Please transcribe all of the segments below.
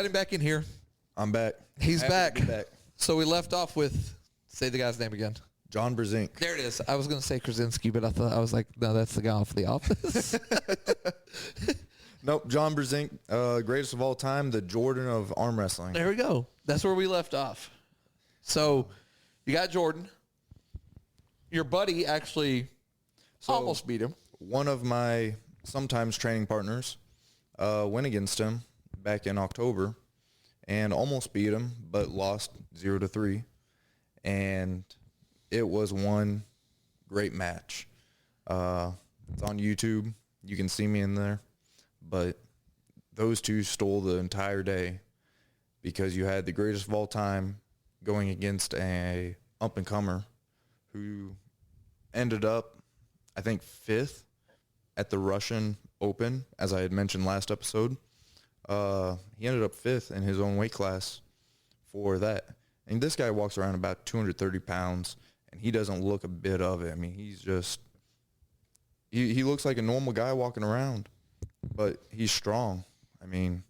got him back in here. I'm back. He's back. back. So we left off with, say the guy's name again. John Brzezinski. There it is. I was going to say Krasinski, but I was like, no, that's the guy off The Office. Nope, John Brzezinski, greatest of all time, the Jordan of arm wrestling. There we go. That's where we left off. So you got Jordan. Your buddy actually almost beat him. One of my sometimes training partners went against him back in October and almost beat him, but lost 0-3. And it was one great match. It's on YouTube. You can see me in there. But those two stole the entire day because you had the greatest of all time going against a up-and-comer who ended up, I think, 5th at the Russian Open, as I had mentioned last episode. He ended up 5th in his own weight class for that. And this guy walks around about 230 pounds, and he doesn't look a bit of it. I mean, he's just, he looks like a normal guy walking around, but he's strong. I mean,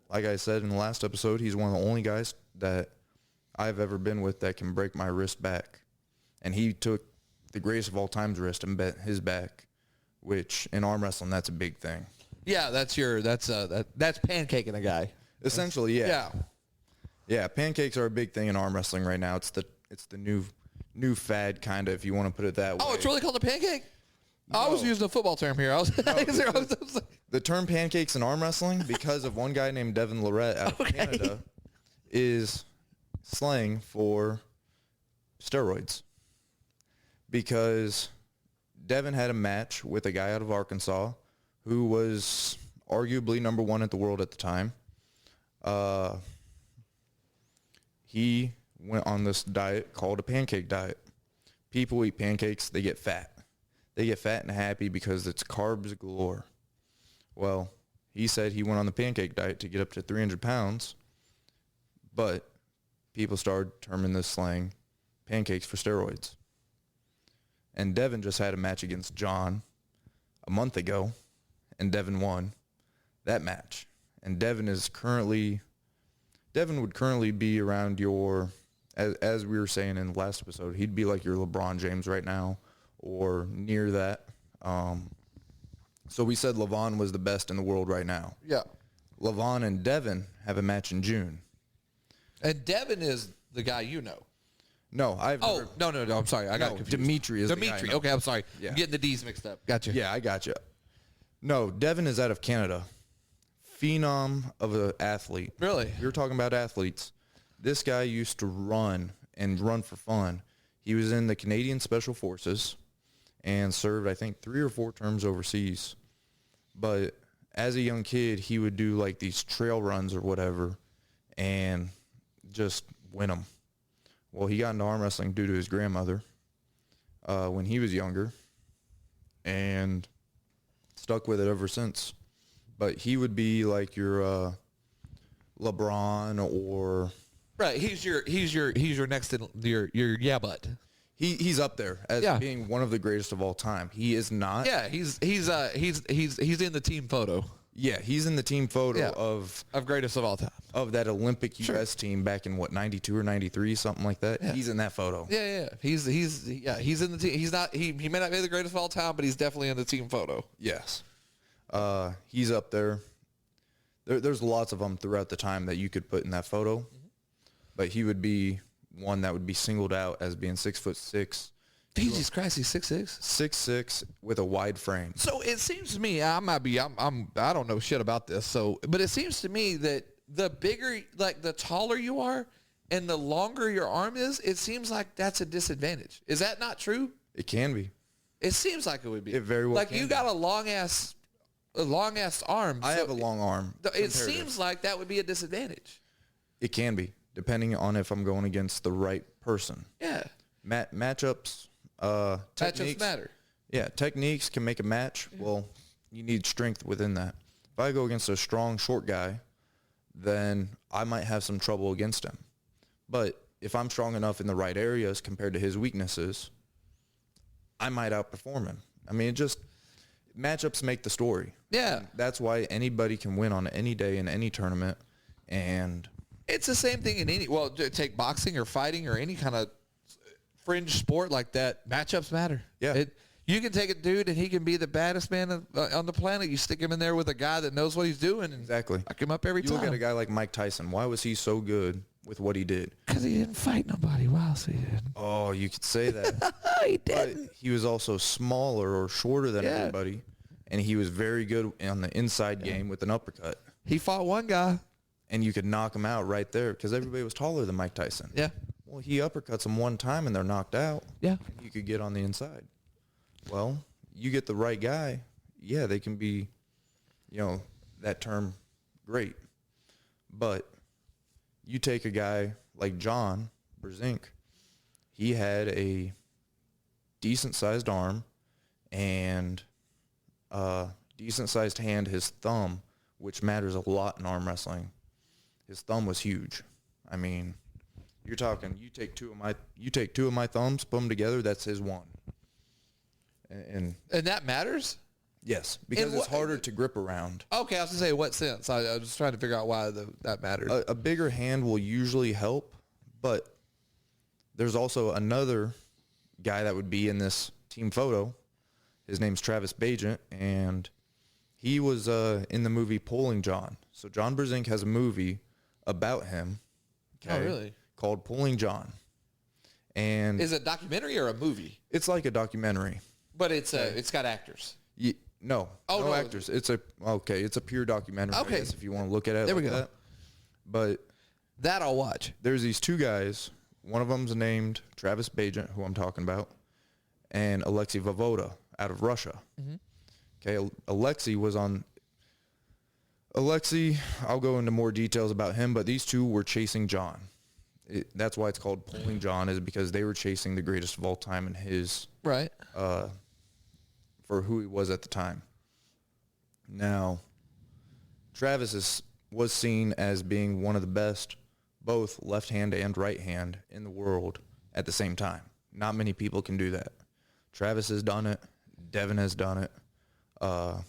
like I said in the last episode, he's one of the only guys that I've ever been with that can break my wrist back. And he took the greatest of all time's wrist and bent his back, which in arm wrestling, that's a big thing. Yeah, that's pancaking a guy. Essentially, yeah. Yeah. Yeah, pancakes are a big thing in arm wrestling right now. It's the new fad, kind of, if you want to put it that way. Oh, it's really called a pancake? No. I was using a football term here. The term pancakes in arm wrestling, because of one guy named Devin Lorette out of Canada, is slang for steroids. Because Devin had a match with a guy out of Arkansas who was arguably number 1 at the world at the time. He went on this diet called a pancake diet. People eat pancakes, they get fat. They get fat and happy because it's carbs galore. Well, he said he went on the pancake diet to get up to 300 pounds, but people started terming this slang pancakes for steroids. And Devin just had a match against John a month ago, and Devin won that match. And Devin would currently be around your, as we were saying in the last episode, he'd be like your LeBron James right now, or near that. So we said Levon was the best in the world right now. Yeah. Levon and Devin have a match in June. And Devin is the guy you know. No, No, I'm sorry. I got confused. Dimitri is the guy I know. Okay, I'm sorry. Yeah. I'm getting the D's mixed up. Gotcha. Yeah, I gotcha. No, Devin is out of Canada. Phenom of an athlete. Really? You're talking about athletes. This guy used to run for fun. He was in the Canadian Special Forces and served, I think, 3 or 4 terms overseas. But as a young kid, he would do like these trail runs or whatever and just win them. Well, he got into arm wrestling due to his grandmother when he was younger and stuck with it ever since. But he would be like your LeBron or... Right, he's your next in your butt. He's up there as being one of the greatest of all time. He is not. Yeah, he's in the team photo. Yeah, he's in the team photo of greatest of all time. Of that Olympic U.S. team back in 92 or 93, something like that. Yeah. He's in that photo. Yeah. He's in the team. He's not he may not be the greatest of all time, but he's definitely in the team photo. Yes. He's up there. There's lots of them throughout the time that you could put in that photo. Mm-hmm. But he would be one that would be singled out as being 6'6". Jesus Christ, he's 6'6"? 6'6" with a wide frame. So it seems to me, I don't know shit about this. But it seems to me that the bigger, like the taller you are and the longer your arm is, it seems like that's a disadvantage. Is that not true? It can be. It seems like it would be. It very well like can you be. Got a long ass arm. I have a long arm. It seems like that would be a disadvantage. It can be, depending on if I'm going against the right person. Yeah. Matchups, techniques. Matchups matter. Yeah, techniques can make a match. Yeah. Well, you need strength within that. If I go against a strong, short guy, then I might have some trouble against him. But if I'm strong enough in the right areas compared to his weaknesses, I might outperform him. I mean, matchups make the story. Yeah. And that's why anybody can win on any day in any tournament. And It's the same thing in take boxing or fighting or any kind of fringe sport like that. Matchups matter. Yeah. You can take a dude and he can be the baddest man on the planet. You stick him in there with a guy that knows what he's doing and exactly. fuck him up every You time. look at a guy like Mike Tyson. Why was he so good with what he did? Because he didn't fight nobody. Why else he did? Oh, you could say that. He But didn't. he was also smaller or shorter than Yeah. everybody. And he was very good on the inside game with an uppercut. He fought one guy. And you could knock him out right there because everybody was taller than Mike Tyson. Yeah. Well, he uppercuts them one time and they're knocked out. Yeah. You could get on the inside. Well, you get the right guy, yeah, they can be, that term, great. But you take a guy like John Brzenk, he had a decent-sized arm and a decent-sized hand, his thumb, which matters a lot in arm wrestling. His thumb was huge. I mean, you're talking, you take two of my thumbs, put them together, that's his one. And that matters? yes, because it's harder to grip around. Okay, I was going to say, what sense? I was trying to figure out why that matters. A bigger hand will usually help, but there's also another guy that would be in this team photo. His name's Travis Bajent, and he was in the movie Pulling John. So John Brzenk has a movie about him. Oh, really? Called Pulling John. And Is it a documentary or a movie? it's like a documentary. But it's got actors. No, no actors. It's a pure documentary. Okay. I guess, if you want to look at it There like we go. that. But That I'll watch. there's these two guys. One of them's named Travis Bajent, who I'm talking about, and Alexei Vovoda out of Russia. Mm-hmm. Okay, Alexei, I'll go into more details about him, but these two were chasing John. That's why it's called Pulling John, is because they were chasing the greatest of all time in his Right. for who he was at the time. Now, Travis was seen as being one of the best, both left hand and right hand, in the world at the same time. Not many people can do that. Travis has done it. Devin has done it. I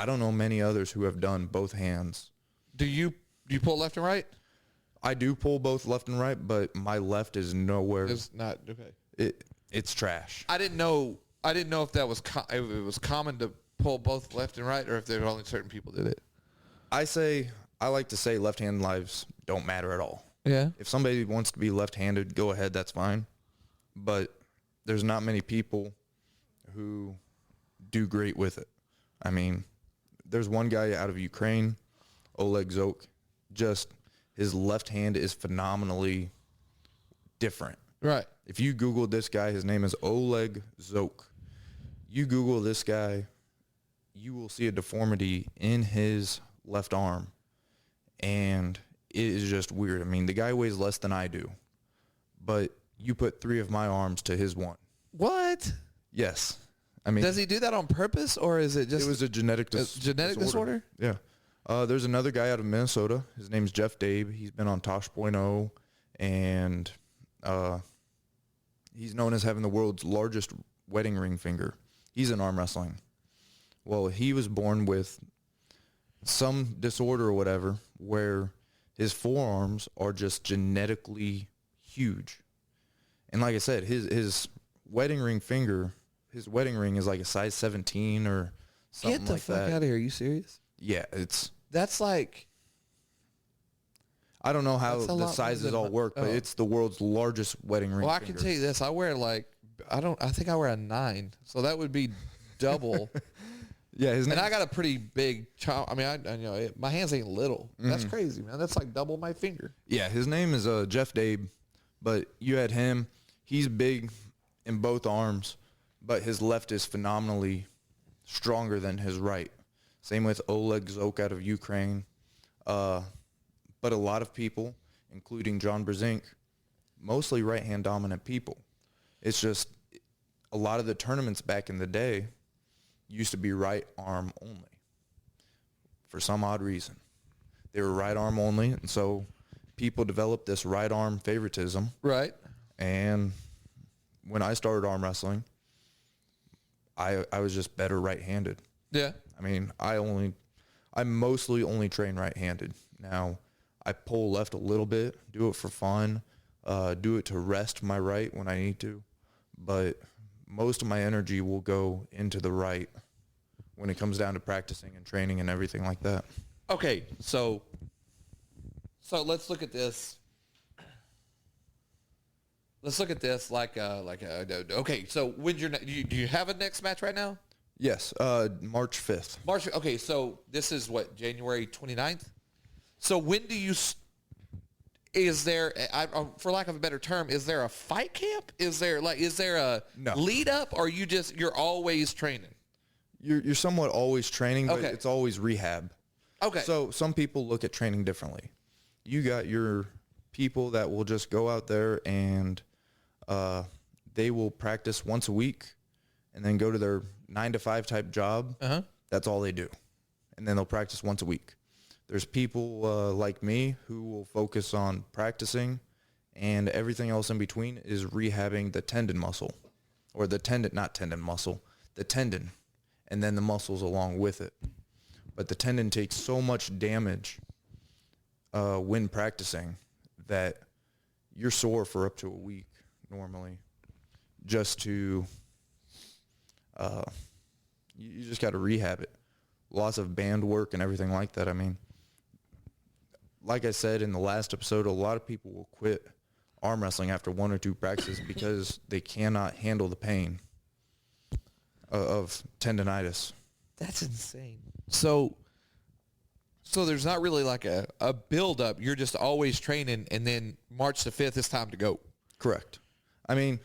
don't know many others who have done both hands. Do you pull left and right? I do pull both left and right, but my left is nowhere. It's not okay. It's trash. I didn't know if that was if it was common to pull both left and right, or if there were only certain people did it. I like to say left-hand lives don't matter at all. Yeah. If somebody wants to be left-handed, go ahead, that's fine. But there's not many people who do great with it. I mean, there's one guy out of Ukraine, Oleg Zok, just his left hand is phenomenally different. Right. If you Google this guy, his name is Oleg Zok. You Google this guy, you will see a deformity in his left arm. And it is just weird. I mean, the guy weighs less than I do. But you put 3 of my arms to his 1. What? Yes. I mean, Does he do that on purpose, or is it just it was a genetic disorder? Yeah. There's another guy out of Minnesota. His name's Jeff Dabe. He's been on Tosh.0, and he's known as having the world's largest wedding ring finger. He's in arm wrestling. Well, he was born with some disorder or whatever where his forearms are just genetically huge. And like I said, his wedding ring finger, his wedding ring is like a size 17 or something Get the like fuck that. out of here. Are you serious? Yeah, That's like, I don't know how That's a the lot sizes more than all work, but oh. it's the world's largest wedding ring well, I finger. can tell you this. I wear I think I wear a 9. So that would be double. Yeah, his name. And I got a pretty big child. I mean, my hands ain't little. That's crazy, man. That's like double my finger. Yeah, his name is Jeff Dabe, but you had him. He's big in both arms, but his left is phenomenally stronger than his right. Same with Oleg Zok out of Ukraine. But a lot of people, including John Brzenk, mostly right-hand dominant people. It's just a lot of the tournaments back in the day used to be right arm only for some odd reason. They were right arm only, and so people developed this right arm favoritism. Right. And when I started arm wrestling, I was just better right-handed. Yeah. I mean, I mostly only train right-handed. Now, I pull left a little bit, do it for fun, do it to rest my right when I need to, but most of my energy will go into the right when it comes down to practicing and training and everything like that. Okay, so let's look at this. Let's look at this okay. So when's your do you have a next match right now? Yes, March 5th. March. Okay, so this is what, January 29th. So when do you? Is there, for lack of a better term, is there a fight camp? Is there a lead up, or you're always training? You're somewhat always training, but Okay. it's always rehab. Okay. So some people look at training differently. You got your people that will just go out there and they will practice once a week and then go to their 9-to-5 type job. Uh-huh. That's all they do. And then they'll practice once a week. There's people like me who will focus on practicing, and everything else in between is rehabbing the tendon muscle, or the tendon, not tendon muscle, the tendon, and then the muscles along with it. But the tendon takes so much damage when practicing that you're sore for up to a week normally, just to, you just got to rehab it. Lots of band work and everything like that. I mean, like I said in the last episode, a lot of people will quit arm wrestling after 1 or 2 practices because they cannot handle the pain of tendonitis. That's insane. So there's not really like a build up. You're just always training, and then March the 5th is time to go. Correct. I mean,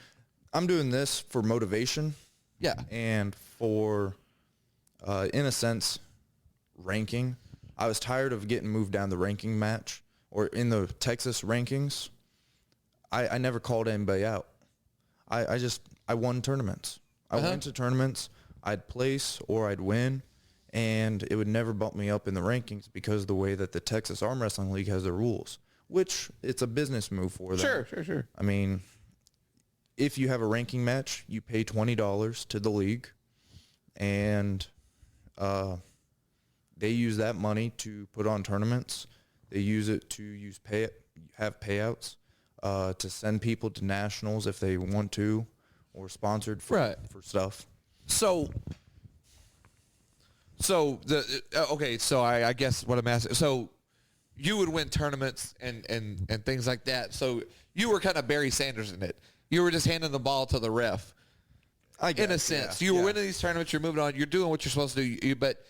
I'm doing this for motivation. Yeah. And for, in a sense, ranking. I was tired of getting moved down the ranking match, or in the Texas rankings. I never called anybody out. I won tournaments. I went to tournaments. I'd place or I'd win, and it would never bump me up in the rankings because of the way that the Texas Arm Wrestling League has their rules, which it's a business move for them. Sure. I mean, if you have a ranking match, you pay $20 to the league, and they use that money to put on tournaments. They use it to have payouts to send people to nationals if they want to, or sponsored for stuff. So I guess what I'm asking. So you would win tournaments and things like that. So you were kind of Barry Sanders in it. You were just handing the ball to the ref. I guess, in a sense, yeah, you were winning these tournaments. You're moving on. You're doing what you're supposed to do. But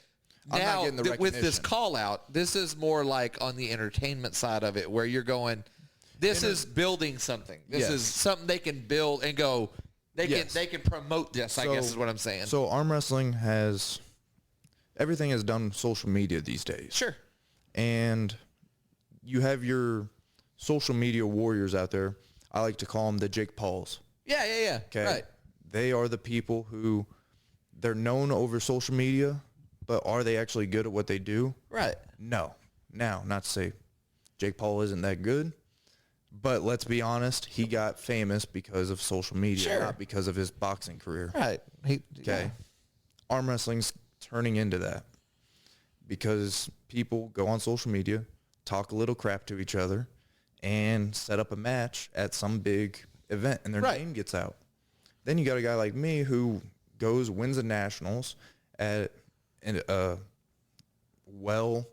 now with this call out, this is more like on the entertainment side of it, where you're going. This is building something. This is something they can build and go. They can promote this. I guess is what I'm saying. So arm wrestling everything is done social media these days. Sure. And you have your social media warriors out there. I like to call them the Jake Pauls. Yeah. Okay. Right. They are the people who they're known over social media, but are they actually good at what they do? Right. No. Now, not to say Jake Paul isn't that good, but let's be honest, he got famous because of social media, not because of his boxing career. Right. Okay. Arm wrestling's turning into that because people go on social media, talk a little crap to each other, and set up a match at some big event, and their name gets out. Then you got a guy like me who wins the nationals at a well-known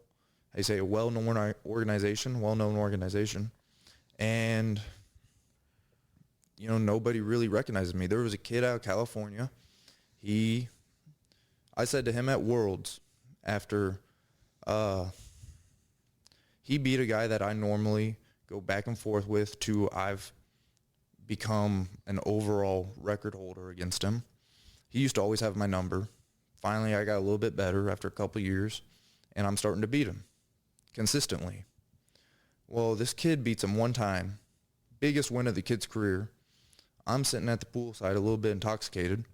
organization, and nobody really recognizes me. There was a kid out of California. I said to him at Worlds after he beat a guy that I normally go back and forth with I've become an overall record holder against him. He used to always have my number. Finally, I got a little bit better after a couple of years, and I'm starting to beat him consistently. Well, this kid beats him one time. Biggest win of the kid's career. I'm sitting at the poolside a little bit intoxicated,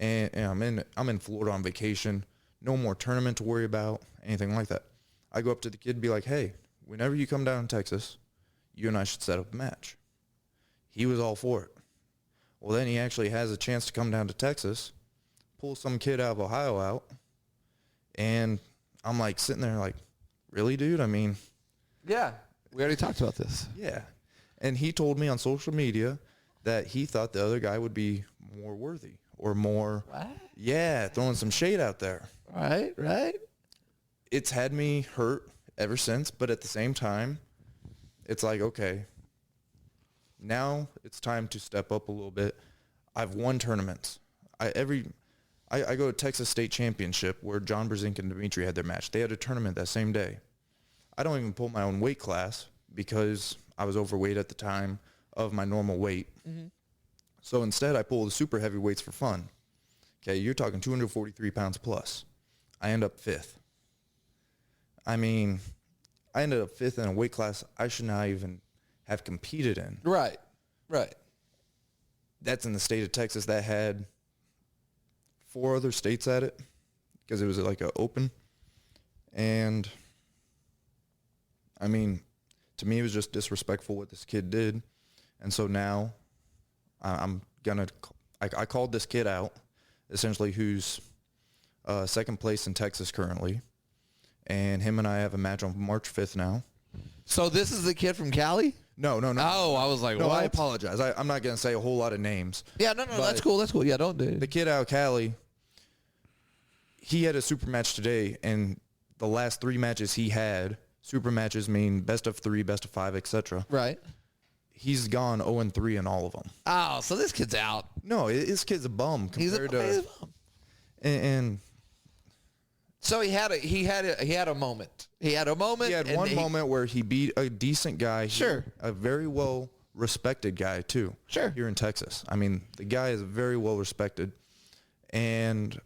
and I'm in Florida on vacation. No more tournament to worry about, anything like that. I go up to the kid and be like, hey, whenever you come down to Texas, you and I should set up a match. He was all for it. Well, then he actually has a chance to come down to Texas, pull some kid out of Ohio out, and I'm like sitting there like, really, dude? I mean, Yeah. We already talked about this. Yeah. And he told me on social media that he thought the other guy would be more worthy or more. What? Yeah, throwing some shade out there. Right. It's had me hurt ever since, but at the same time, it's like, okay, now it's time to step up a little bit. I've won tournaments. I go to Texas State Championship where John Brzezinski and Dimitri had their match. They had a tournament that same day. I don't even pull my own weight class because I was overweight at the time of my normal weight. Mm-hmm. So instead, I pull the super heavy weights for fun. Okay, you're talking 243 pounds plus. I end up fifth. I mean, I ended up fifth in a weight class I should not even have competed in. Right. That's in the state of Texas that had 4 other states at it because it was like an open. And, I mean, to me, it was just disrespectful what this kid did. And so now I'm going to – I called this kid out, essentially, who's second place in Texas currently. And him and I have a match on March 5th now. So this is the kid from Cali? No. Oh, I was like, no, what? I apologize. I'm not going to say a whole lot of names. Yeah, no, that's cool. Yeah, don't do it. The kid out of Cali, he had a super match today, and the last 3 matches he had, super matches mean best of 3, best of 5, etc. Right. He's gone 0-3 in all of them. Oh, so this kid's out. No, this kid's a bum compared to. He's a bum. And so he had a moment. He had one moment where he beat a decent guy. Sure. A very well respected guy too. Sure. Here in Texas. I mean, the guy is very well respected, and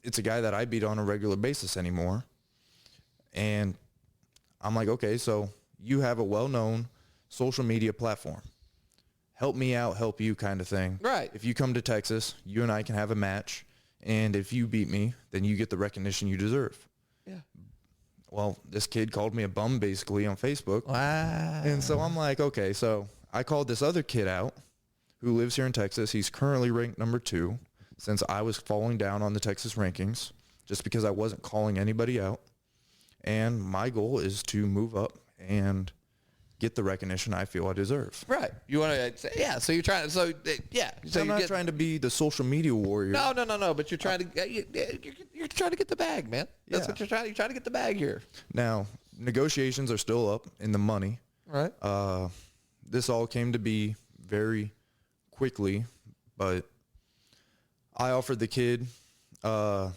it's a guy that I beat on a regular basis anymore. And I'm like, okay, so you have a well-known social media platform. Help me out, help you kind of thing. Right. If you come to Texas, you and I can have a match. And if you beat me, then you get the recognition you deserve. Yeah. Well, this kid called me a bum basically on Facebook. Wow. And so I'm like, okay, so I called this other kid out who lives here in Texas. He's currently ranked number 2 since I was falling down on the Texas rankings just because I wasn't calling anybody out. And my goal is to move up and get the recognition I feel I deserve. Right. You want to say, yeah. So you're trying. So yeah. So I'm not trying to be the social media warrior. No. But you're trying to. You're trying to get the bag, man. That's Yeah. what you're trying. You're trying to get the bag here. Now, negotiations are still up in the money. Right. This all came to be very quickly, but I offered the kid. So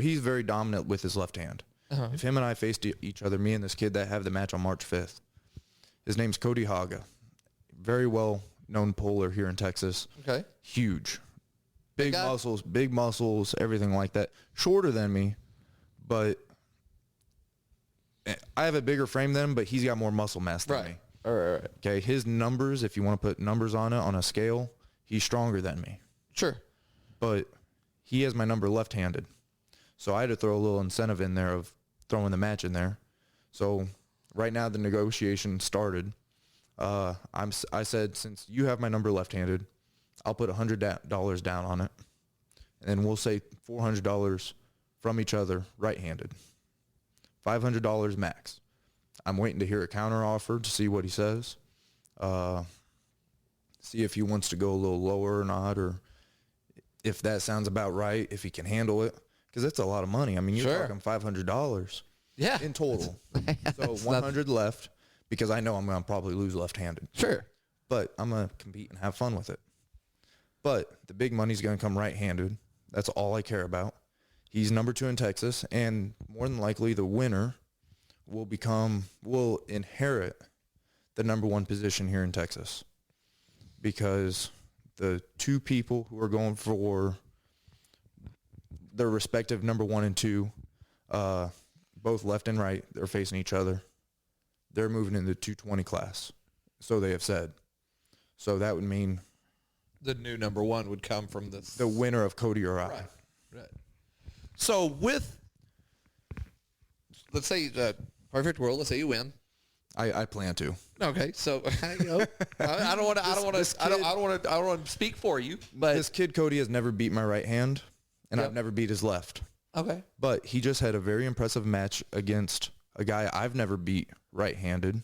he's very dominant with his left hand. Uh-huh. If him and I faced each other, me and this kid that have the match on March 5th, his name's Cody Haga. Very well-known puller here in Texas. Okay. Huge. Big guy? muscles, everything like that. Shorter than me, but I have a bigger frame than him, but he's got more muscle mass than me. All right. Okay, his numbers, if you want to put numbers on it on a scale, he's stronger than me. Sure. But he has my number left-handed. So I had to throw a little incentive in there of throwing the match in there. So right now the negotiation started. I said, since you have my number left-handed, I'll put $100 down on it. And then we'll say $400 from each other right-handed. $500 max. I'm waiting to hear a counter offer to see what he says. See if he wants to go a little lower or not, or if that sounds about right, if he can handle it. Because that's a lot of money. I mean, you're talking $500 in total. So 100 left, because I know I'm going to probably lose left-handed. Sure. But I'm going to compete and have fun with it. But the big money's going to come right-handed. That's all I care about. He's number 2 in Texas, and more than likely the winner will inherit the number 1 position here in Texas, because the 2 people who are going for their respective number 1 and 2, both left and right, they're facing each other. They're moving in the 220 class, so they have said. So that would mean the new number 1 would come from the winner of Cody or I. Right. So let's say perfect world. Let's say you win. I plan to. Okay, so I don't want to speak for you, but This kid Cody has never beat my right hand, and I've never beat his left. Okay. But he just had a very impressive match against a guy I've never beat right-handed,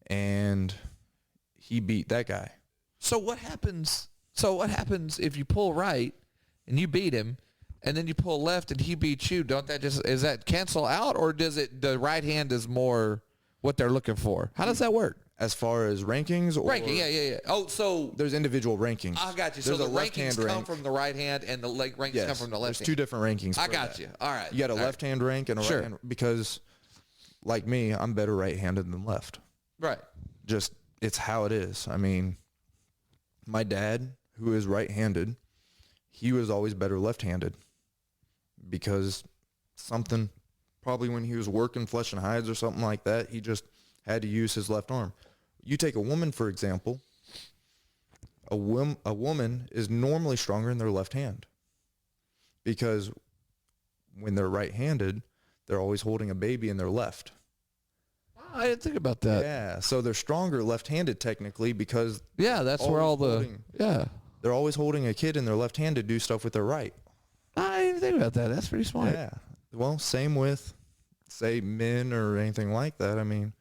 and he beat that guy. So what happens? So what happens if you pull right and you beat him, and then you pull left and he beats you? Don't that just is that cancel out, or does it the right hand is more what they're looking for? How does that work? As far as rankings, or Ranking, yeah. Oh, so there's individual rankings. I got you. So There's the a left-hand rankings come rank. from the right hand, and the rankings come from the left There's hand. two different rankings. I for got that. you. All right. You got a All left-hand rank and a Sure. right-hand, because like me, I'm better right-handed than left. Right. Just, it's how it is. I mean, my dad, who is right-handed, he was always better left-handed because something, probably when he was working flesh and hides or something like that, he just had to use his left arm. You take a woman, for example, a woman is normally stronger in their left hand because when they're right-handed, they're always holding a baby in their left. I didn't think about that. Yeah, so they're stronger left-handed technically because Yeah, that's where all the holding- they're always holding a kid in their left hand to do stuff with their right. I didn't even think about that. That's pretty smart. Yeah. Well, same with, say, men or anything like that. I mean,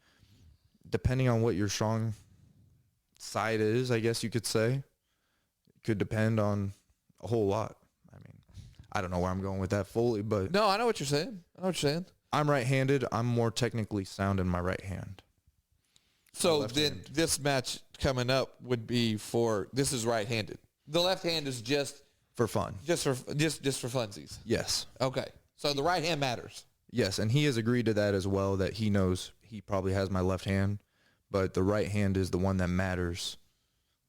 depending on what your strong side is, I guess you could say, it could depend on a whole lot. I mean, I don't know where I'm going with that fully, but No, I know what you're saying. I'm right-handed. I'm more technically sound in my right hand. So Left then hand. this match coming up would be this is right-handed. The left hand is just For fun. for funsies. Yes. Okay. So the right hand matters. Yes, and he has agreed to that as well, that he knows he probably has my left hand, but the right hand is the one that matters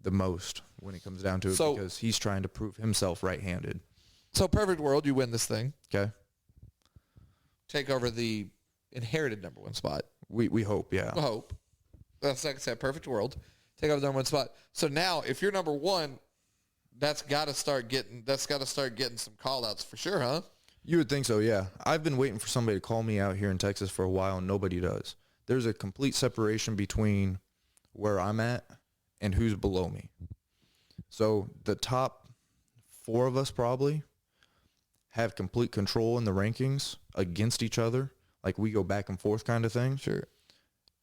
the most when it comes down to it, So- because he's trying to prove himself right-handed. So perfect world, you win this thing. Okay? Take over the inherited number one spot. We hope, yeah. I hope. That's like I said, perfect world. Take over the number one spot. So now if you're number one, that's got to start getting some call outs for sure, huh? You would think so, yeah. I've been waiting for somebody to call me out here in Texas for a while, and nobody does. There's a complete separation between where I'm at and who's below me. So the top 4 of us probably have complete control in the rankings against each other. Like we go back and forth kind of thing. Sure.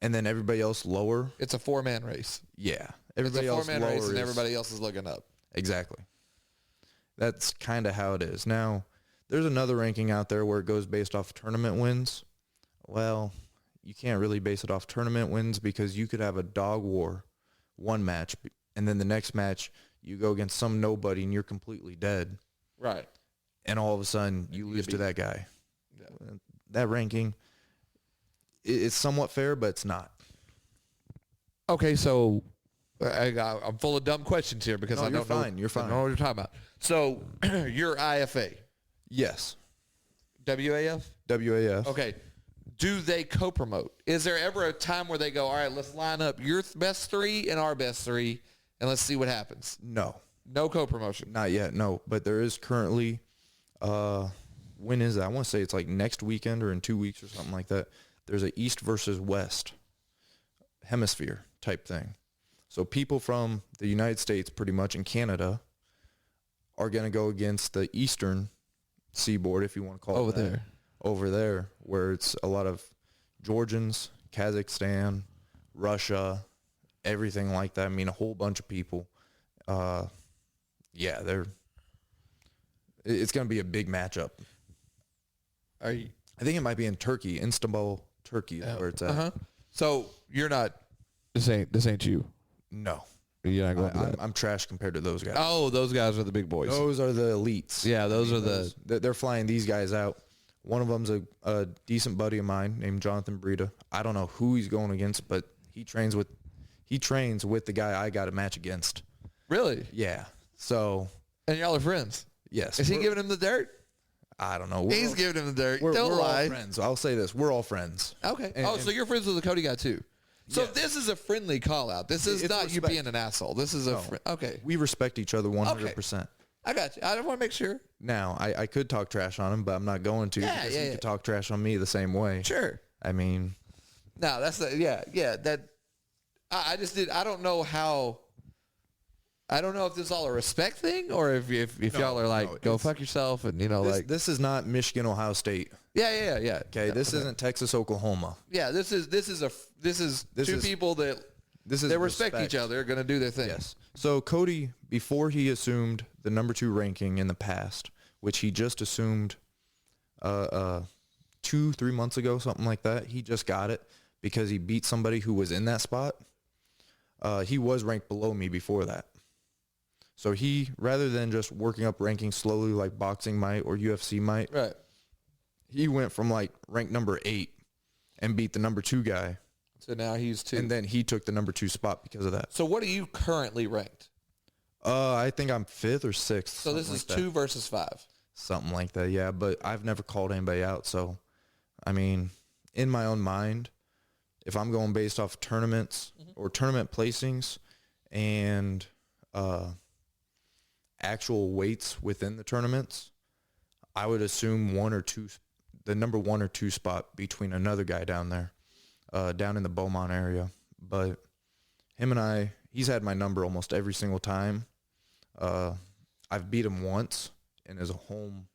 And then everybody else lower. It's a 4-man race. Yeah. It's a Everybody else 4-man lower race, and is- everybody else is looking up. Exactly. That's kind of how it is. Now, there's another ranking out there where it goes based off tournament wins. Well, you can't really base it off tournament wins because you could have a dog war one match, and then the next match you go against some nobody and you're completely dead. Right. And all of a sudden you lose to that guy. Yeah. That ranking, it's somewhat fair, but it's not. Okay, so I'm full of dumb questions here because No, I you're don't know. fine. You're I don't fine. know what you're talking about. So you're IFA, Yes. WAF. WAF. Okay. Do they co-promote? Is there ever a time where they go, all right, let's line up your best 3 and our best 3, and let's see what happens? No. No co-promotion. Not yet, no. But there is currently, when is that? I want to say it's like next weekend or in 2 weeks or something like that. There's a East versus West hemisphere type thing. So people from the United States, pretty much, and Canada are going to go against the Eastern seaboard, if you want to call Over it that. there. Over there, where it's a lot of Georgians, Kazakhstan, Russia, everything like that. I mean, a whole bunch of people. Yeah, it's going to be a big matchup. Are you? I think it might be in Turkey, Istanbul, Turkey, is where it's at. Uh-huh. So you're not. This ain't you. No, You're not going to that. I'm trash compared to those guys. Oh, those guys are the big boys. Those are the elites. Yeah, those are They're flying these guys out. One of them's a decent buddy of mine named Jonathan Breda. I don't know who he's going against, but he trains with the guy I got a match against. Really? Yeah. So And y'all are friends. yes. Is he giving him the dirt? I don't know. He's giving him the dirt. We're Don't all lie. friends. I'll say this: we're all friends. Okay. And- So you're friends with the Cody guy too. So Yes. this is a friendly call out. This is It's not you respect. being an asshole. This is a No. okay. We respect each other 100%. I got you. I want to make sure. Now, I could talk trash on him, but I'm not going to. Yeah, because yeah, he yeah. could talk trash on me the same way. Sure. I mean, No, that's the yeah. That I just did. I don't know how. I don't know if this is all a respect thing or if y'all are like, go fuck yourself and, this is not Michigan, Ohio State. Yeah. Okay, this isn't Texas, Oklahoma. Yeah, this is two people that respect each other are going to do their thing. Yes. So Cody, before he assumed the number 2 ranking in the past, which he just assumed 2-3 months ago, something like that, he just got it because he beat somebody who was in that spot. He was ranked below me before that. So he, rather than just working up rankings slowly like boxing might or UFC might, right, he went from like rank number 8 and beat the number 2 guy. So now he's 2. And then he took the number 2 spot because of that. So what are you currently ranked? I think I'm 5th or 6th. So this is 2 versus 5. Something like that, yeah. But I've never called anybody out. So, I mean, in my own mind, if I'm going based off tournaments or tournament placings and actual weights within the tournaments, I would assume the number 1 or 2 spot between another guy down there, down in the Beaumont area. But him and he's had my number almost every single time. I've beat him once in his home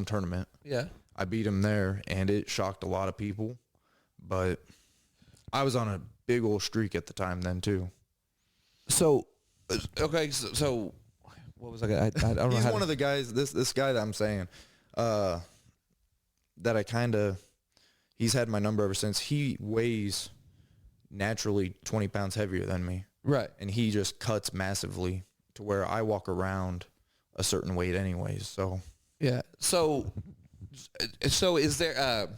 tournament. Yeah. I beat him there, and it shocked a lot of people. But I was on a big old streak at the time then, too. So, okay, so what was I going to... I don't know. He's one of the guys, this guy that I'm saying, that I kind of... He's had my number ever since. He weighs naturally 20 pounds heavier than me. Right. And he just cuts massively to where I walk around a certain weight anyways. So... Yeah. So is there...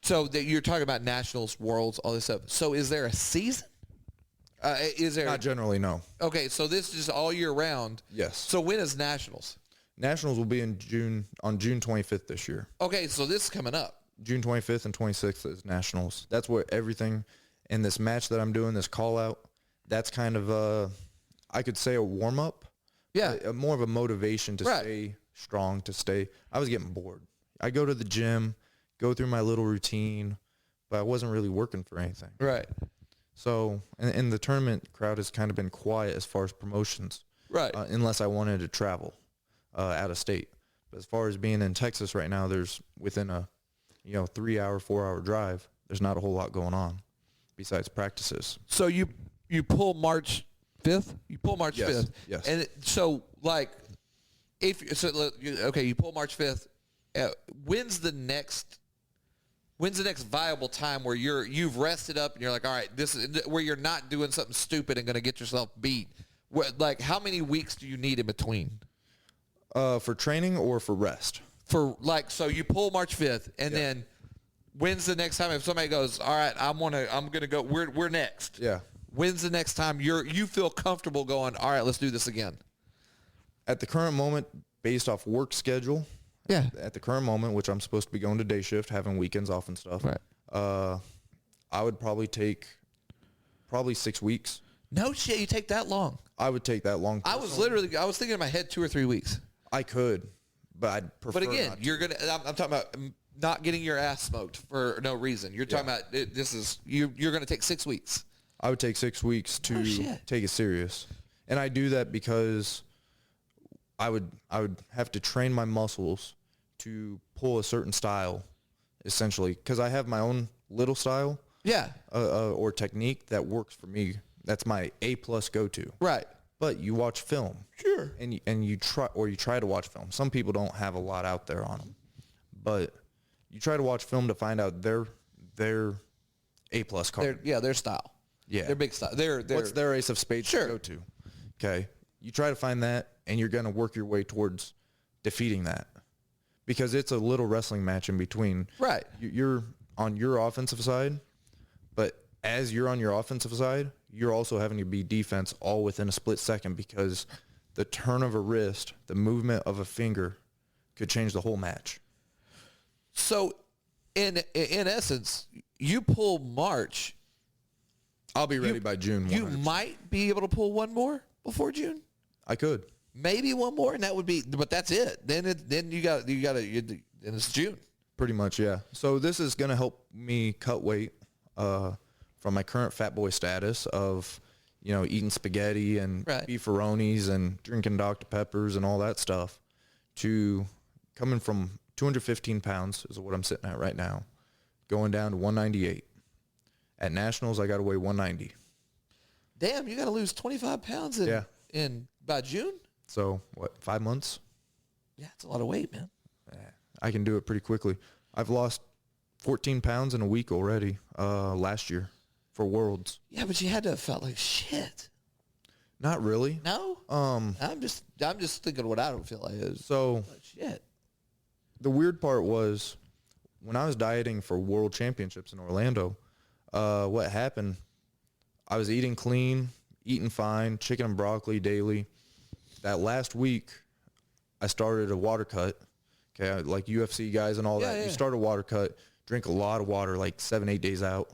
So that you're talking about nationals, worlds, all this stuff. So is there a season? Is there? Not generally, no. Okay, so this is all year round. Yes. So when is nationals? Nationals will be on June 25th this year. Okay, so this is coming up. June 25th and 26th is nationals. That's what everything in this match that I'm doing, this call out, that's kind of I could say a warm up. Yeah. More of a motivation to stay strong, I was getting bored. I go to the gym, go through my little routine, but I wasn't really working for anything. Right. So, and the tournament crowd has kind of been quiet as far as promotions. Right. Unless I wanted to travel out of state. But as far as being in Texas right now, there's within a 3-hour, 4-hour drive, there's not a whole lot going on besides practices. So you pull March 5th? You pull March 5th. Yes. And so like you pull March 5th. When's the next viable time where you've rested up and you're like, all right, this is where you're not doing something stupid and going to get yourself beat? Like, how many weeks do you need in between? For training or for rest? So you pull March 5th, and then when's the next time if somebody goes, all right, I'm gonna go, we're next? Yeah. When's the next time you feel comfortable going, all right, let's do this again? At the current moment, based off work schedule. Yeah. At the current moment, which I'm supposed to be going to day shift, having weekends off and stuff. Right. I would probably take 6 weeks. No shit, you take that long? I would take that long. I was thinking in my head 2 or 3 weeks. I could, but I'd prefer. But again, not I'm talking about not getting your ass smoked for no reason. You're talking about you're going to take 6 weeks. I would take 6 weeks to take it serious, and I do that because I would have to train my muscles to pull a certain style, essentially, because I have my own little style, or technique that works for me. That's my A+ go-to. Right. But you watch film, sure, and you try to watch film. Some people don't have a lot out there on them, but you try to watch film to find out their A+ card. Their style. Yeah, their big style. What's their ace of spades to go to? Okay, you try to find that, and you're going to work your way towards defeating that, because it's a little wrestling match in between. Right. You're on your offensive side, but as you're on your offensive side, you're also having to be defense all within a split second, because the turn of a wrist, the movement of a finger could change the whole match. So in essence, you pull March. I'll be ready by June. 100%. You might be able to pull one more before June. I could. Maybe one more, and that would be, but that's it. Then and it's June. Pretty much, yeah. So this is going to help me cut weight from my current fat boy status of, eating spaghetti and Right. beefaronis and drinking Dr. Peppers and all that stuff, to coming from 215 pounds is what I'm sitting at right now, going down to 198. At nationals, I got to weigh 190. Damn, you got to lose 25 pounds in by June? So, 5 months? Yeah, it's a lot of weight, man. I can do it pretty quickly. I've lost 14 pounds in a week already last year for Worlds. Yeah, but you had to have felt like shit. Not really. No? I'm just thinking what I don't feel like is. So, Shit. the weird part was when I was dieting for World Championships in Orlando, what happened, I was eating clean, eating fine, chicken and broccoli daily. That last week, I started a water cut. Okay, like UFC guys and all that. Yeah. You start a water cut, drink a lot of water, like 7-8 days out,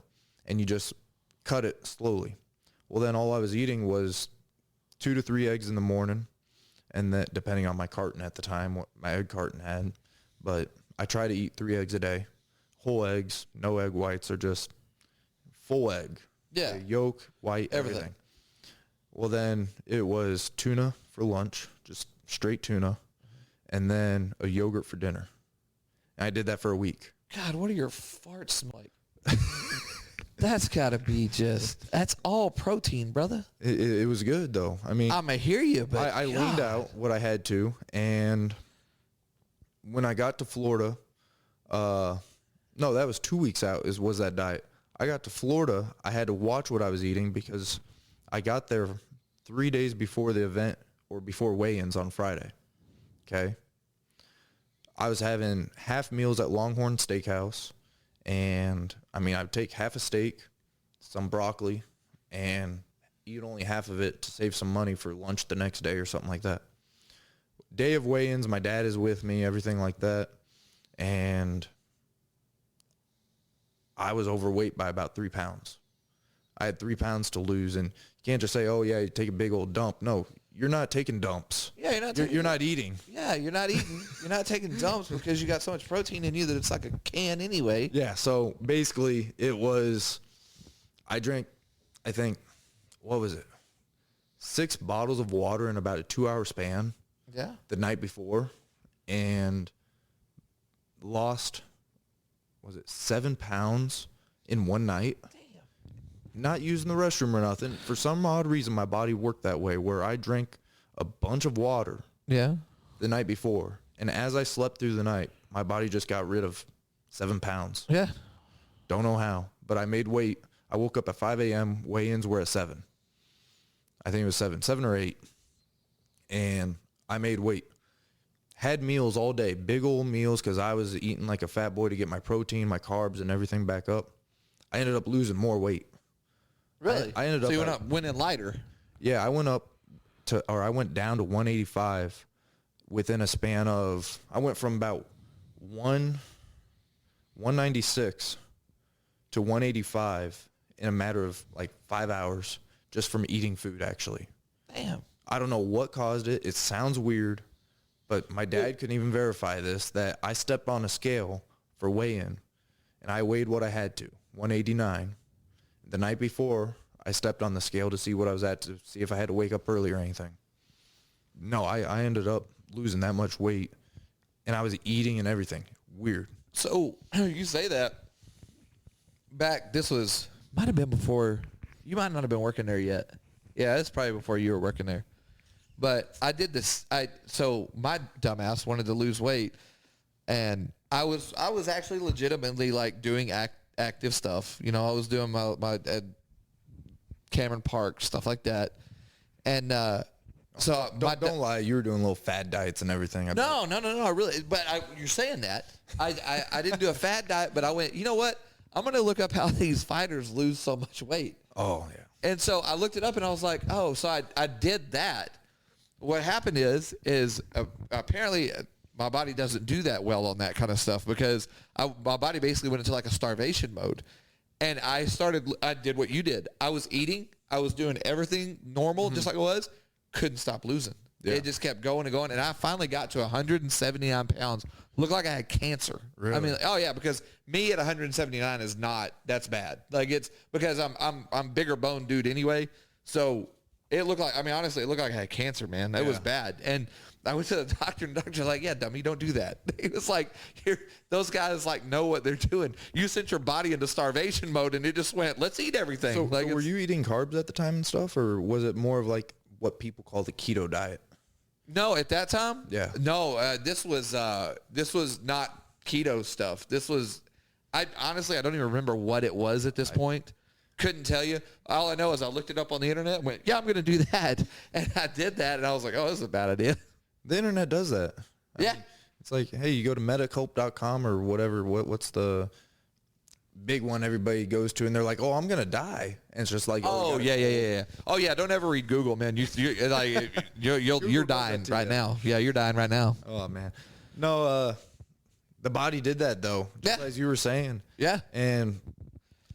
and you just cut it slowly. Well, then all I was eating was 2 to 3 eggs in the morning, and that depending on my carton at the time, what my egg carton had. But I try to eat 3 eggs a day, whole eggs, no egg whites, or just full egg. Yeah. Okay, yolk, white, everything. Well, then it was tuna for lunch, just straight tuna, and then a yogurt for dinner. And I did that for a week. God, what are your farts smell like? That's got to be that's all protein, brother. It was good, though. I mean, I'm going to hear you, but I leaned out what I had to, and when I got to Florida, no, that was 2 weeks out was that diet. I got to Florida, I had to watch what I was eating because I got there 3 days before the event or before weigh-ins on Friday. Okay. I was having half meals at Longhorn Steakhouse, and I mean, I'd take half a steak, some broccoli, and eat only half of it to save some money for lunch the next day or something like that. Day of weigh-ins, my dad is with me, everything like that, and I was overweight by about 3 pounds. I had 3 pounds to lose, and you can't just say, oh, yeah, you take a big old dump. No, you're not taking dumps. Yeah, you're not eating. Yeah, you're not eating. You're not taking dumps because you got so much protein in you that it's like a can anyway. Yeah, so basically it was, I drank, I think, what was it? 6 bottles of water in about a 2-hour span. Yeah. The night before, and lost, was it 7 pounds in one night? Damn. Not using the restroom or nothing. For some odd reason, my body worked that way, where I drank a bunch of water Yeah. the night before, and as I slept through the night, my body just got rid of 7 pounds. Yeah. Don't know how, but I made weight. I woke up at 5 a.m. Weigh-ins were at 7. I think it was 7 or 8. And I made weight. Had meals all day, big old meals, because I was eating like a fat boy to get my protein, my carbs, and everything back up. I ended up losing more weight. Really? I ended up. So you went in lighter. Yeah, I went down to 185 within a span of, I went from about 196 to 185 in a matter of like 5 hours just from eating food, actually. Damn. I don't know what caused it. It sounds weird, but my dad couldn't even verify this, that I stepped on a scale for weigh-in, and I weighed what I had to, 189. The night before, I stepped on the scale to see what I was at, to see if I had to wake up early or anything. No, I ended up losing that much weight, and I was eating and everything. Weird. So you say that might have been before, you might not have been working there yet. Yeah, it's probably before you were working there. But I did this. So my dumbass wanted to lose weight, and I was actually legitimately like doing active stuff. You know, I was doing my Cameron Park stuff like that, and so don't lie. You were doing little fad diets and everything. No. I really. But you're saying that I didn't do a fad diet, but I went. You know what? I'm going to look up how these fighters lose so much weight. Oh yeah. And so I looked it up, and I was like, oh, so I did that. What happened is apparently my body doesn't do that well on that kind of stuff, because my body basically went into like a starvation mode. And I did what you did. I was eating. I was doing everything normal, just like it was. Couldn't stop losing. Yeah. It just kept going and going. And I finally got to 179 pounds. Looked like I had cancer. Really? I mean, oh yeah, because me at 179 that's bad. Like, it's because I'm bigger bone dude anyway. So it looked like, I mean, honestly, it looked like I had cancer, man. That was bad. And I went to the doctor, and the doctor's like, yeah, dummy, don't do that. He was like, here, those guys like know what they're doing. You sent your body into starvation mode, and it just went, let's eat everything. So, like, so were you eating carbs at the time and stuff, or was it more of like what people call the keto diet? No, at that time? Yeah. No, this was not keto stuff. This was, honestly, I don't even remember what it was at this point. Couldn't tell you. All I know is I looked it up on the internet and went, yeah, I'm going to do that. And I did that, and I was like, oh, this is a bad idea. The internet does that. I mean, it's like, hey, you go to medicope.com or whatever. What's the big one everybody goes to? And they're like, oh, I'm going to die. And it's just like, oh, yeah. Oh, yeah, don't ever read Google, man. You're dying right now. Yeah, you're dying right now. Oh, man. No, the body did that, though, just as you were saying. Yeah. And,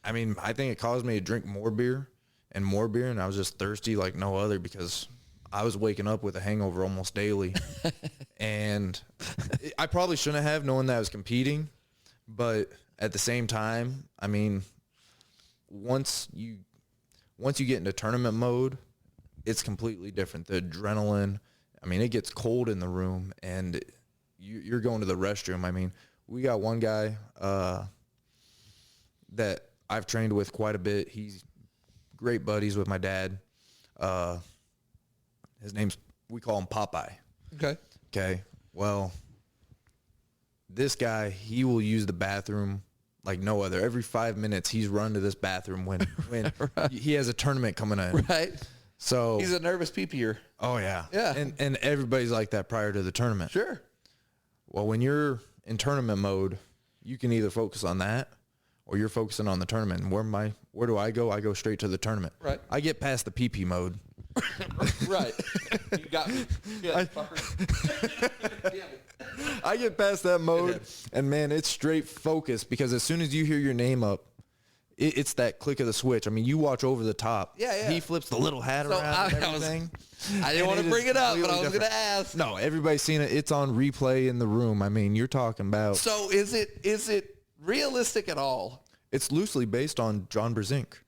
I mean, I think it caused me to drink more beer, and I was just thirsty like no other because I was waking up with a hangover almost daily. And I probably shouldn't have, knowing that I was competing. But at the same time, I mean, once you get into tournament mode, it's completely different. The adrenaline, I mean, it gets cold in the room, and you're going to the restroom. I mean, we got one guy that I've trained with quite a bit. He's great buddies with my dad. His name's, we call him Popeye. Okay. Well, this guy, he will use the bathroom like no other. Every 5 minutes, he's run to this bathroom when right. he has a tournament coming in. Right. So he's a nervous pee-peer. Oh, yeah. Yeah. And everybody's like that prior to the tournament. Sure. Well, when you're in tournament mode, you can either focus on that or you're focusing on the tournament. And where do I go? I go straight to the tournament. Right. I get past the pee-pee mode. Right. You got me. Yeah, I get past that mode, and, man, it's straight focus because as soon as you hear your name up, it's that click of the switch. I mean, you watch Over the Top. Yeah. He flips the little hat around and everything. I didn't want to bring it up, but I was going to ask. No, everybody's seen it. It's on replay in the room. I mean, you're talking about. So is it realistic at all? It's loosely based on John Brzezinski.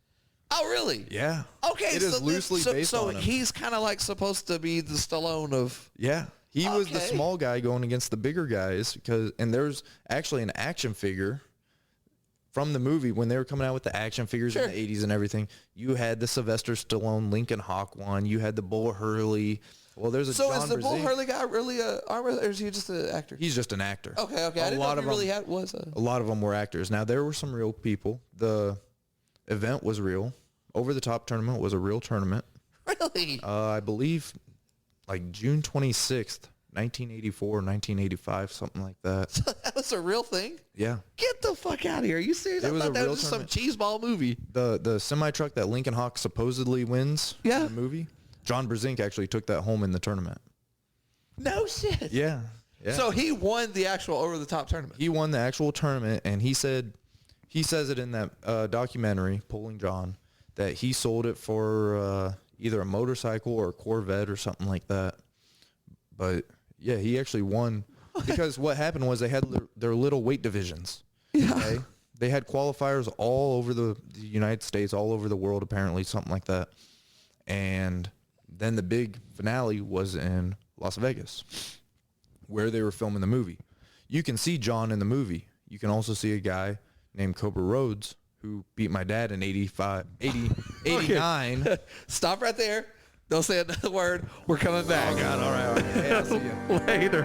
Oh, really? Yeah. Okay. It is loosely based on him. So he's kind of like supposed to be the Stallone of. Yeah. He was the small guy going against the bigger guys and there's actually an action figure from the movie when they were coming out with the action figures in the 80s and everything. You had the Sylvester Stallone Lincoln Hawk one. You had the Bull Hurley. Well, there's a John is the Bull Brzezinski. Hurley guy really a armor, or is he just an actor? He's just an actor. Okay. I didn't know if he really was a lot of them were actors. Now, there were some real people. The event was real. Over the Top tournament was a real tournament. Really? I believe like June 26th, 1984, 1985, something like that. So that was a real thing? Yeah. Get the fuck out of here. Are you serious? I thought that was just some cheeseball movie. The semi-truck that Lincoln Hawk supposedly wins in the movie, John Brzezinski actually took that home in the tournament. No shit. Yeah. So he won the actual Over the Top tournament. He won the actual tournament, and he says it in that documentary, Pulling John, that he sold it for either a motorcycle or a Corvette or something like that. But, yeah, he actually won because what happened was they had their little weight divisions. Yeah. Okay? They had qualifiers all over the United States, all over the world, apparently, something like that. And then the big finale was in Las Vegas, where they were filming the movie. You can see John in the movie. You can also see a guy named Cobra Rhodes who beat my dad in 89. Stop right there. Don't say another word. We're coming back. Oh, God. All right. Hey, I'll see you later.